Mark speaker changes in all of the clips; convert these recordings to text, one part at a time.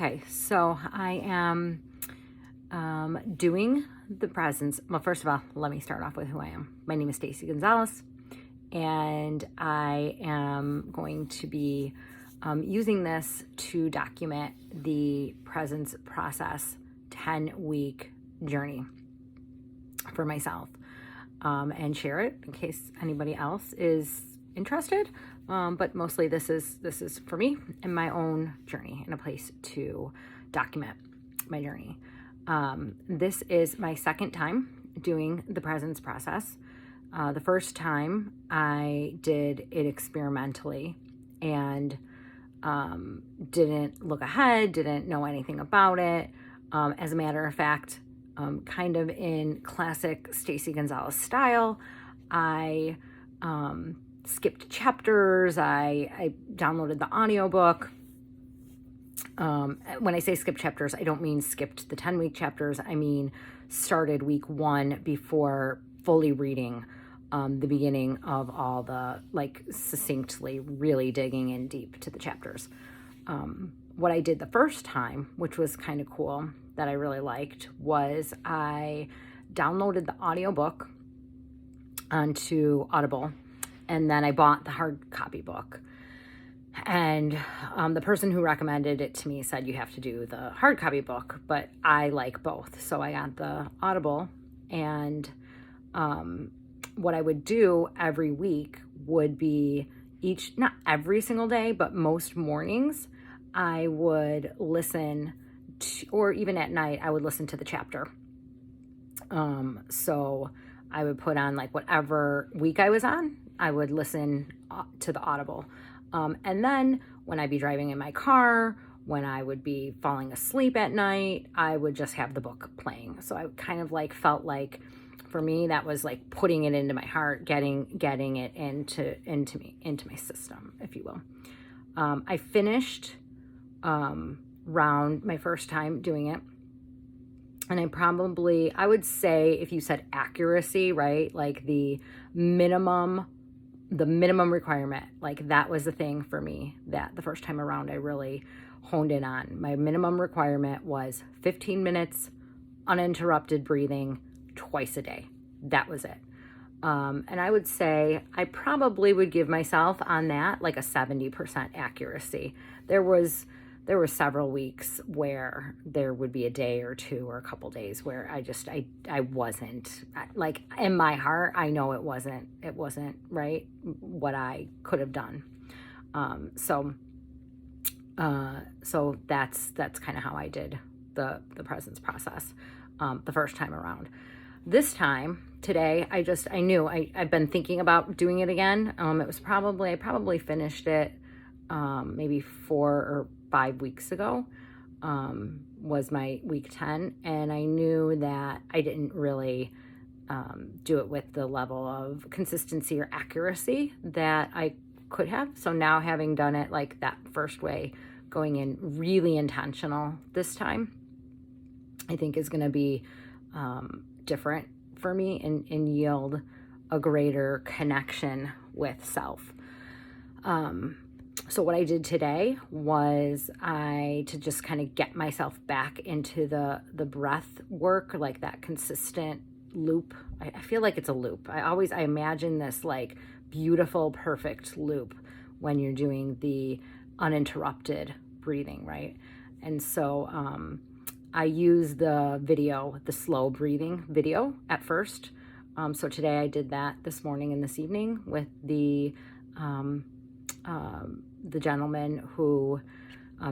Speaker 1: Okay, so I am doing the presence. Well, first of all, let me start off with who I am. My name is Stacy Gonzalez, and I am going to be using this to document the presence process 10-week journey for myself, and share it in case anybody else is interested. But mostly this is for me and my own journey and a place to document my journey. This is my second time doing the presence process. The first time I did it experimentally and didn't look ahead, didn't know anything about it. As a matter of fact, kind of in classic Stacy Gonzalez style, I skipped chapters. I downloaded the audiobook. When I say skip chapters, I don't mean skipped the 10-week chapters. I mean started week 1 before fully reading the beginning of all the, succinctly really digging in deep to the chapters. What I did the first time, which was kind of cool, that I really liked, was I downloaded the audiobook onto Audible, and then I bought the hard copy book. And the person who recommended it to me said you have to do the hard copy book, but I like both. So I got the Audible, and what I would do every week would be not every single day, but most mornings, I would listen to, or even at night, I would listen to the chapter. So I would put on whatever week I was on, I would listen to the Audible. And then when I'd be driving in my car, when I would be falling asleep at night, I would just have the book playing. So I kind of felt like, for me, that was like putting it into my heart, getting it into my system, if you will. I finished round my first time doing it. And I would say, if you said accuracy, right? Like the minimum requirement, that was the thing for me that the first time around I really honed in on. My minimum requirement was 15 minutes uninterrupted breathing twice a day. That was it. And I would say I probably would give myself on that a 70% accuracy. There were several weeks where there would be a day or two or a couple days where I wasn't, in my heart, I know it wasn't right what I could have done. So that's kind of how I did the presence process the first time around. This time, today, I knew I've been thinking about doing it again. I probably finished it maybe 4 or 5 weeks ago, was my week 10. And I knew that I didn't really do it with the level of consistency or accuracy that I could have. So now, having done it that first way, going in really intentional this time, I think is going to be different for me and yield a greater connection with self. So what I did today was to just kind of get myself back into the breath work, that consistent loop. I feel like it's a loop. I imagine this beautiful, perfect loop when you're doing the uninterrupted breathing, right? And so I use the slow breathing video at first. So today I did that this morning and this evening with the gentleman who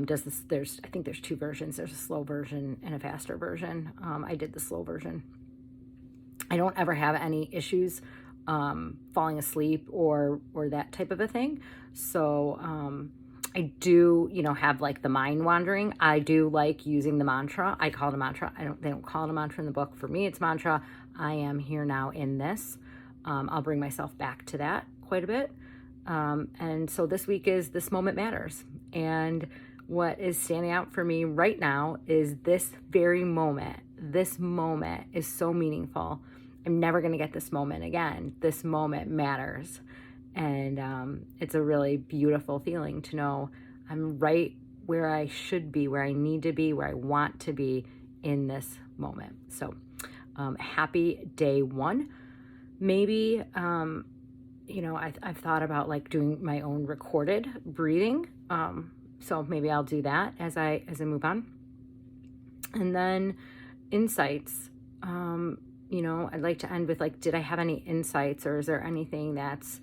Speaker 1: does this. I think there's 2 versions. There's a slow version and a faster version. I did the slow version. I don't ever have any issues falling asleep or that type of a thing. So I do, have the mind wandering. I do like using the mantra. I call it a mantra. They don't call it a mantra in the book. For me, it's mantra. I am here now in this. I'll bring myself back to that quite a bit. And so this week is This Moment Matters. And what is standing out for me right now is this very moment. This moment is so meaningful. I'm never going to get this moment again. This moment matters. And it's a really beautiful feeling to know I'm right where I should be, where I need to be, where I want to be in this moment. So happy day one. Maybe, I've thought about like doing my own recorded breathing. So maybe I'll do that as I move on. And then insights, I'd like to end with like, did I have any insights, or is there anything that's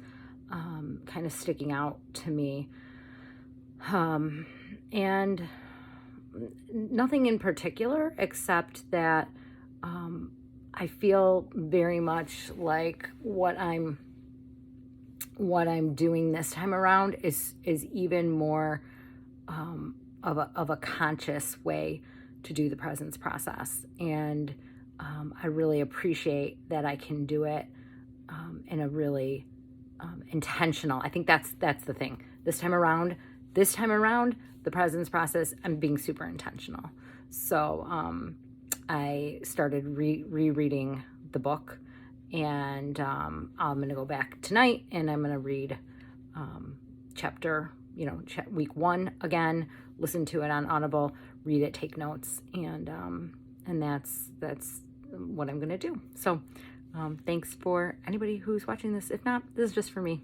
Speaker 1: kind of sticking out to me? And nothing in particular, except that I feel very much like what I'm doing this time around is even more of a conscious way to do the presence process. And I really appreciate that I can do it in a really intentional. I think that's the thing. This time around, the presence process, I'm being super intentional. So I started rereading the book, and I'm going to go back tonight, and I'm going to read week 1 again, listen to it on Audible, read it, take notes, and that's what I'm going to do. So thanks for anybody who's watching this. If not, this is just for me.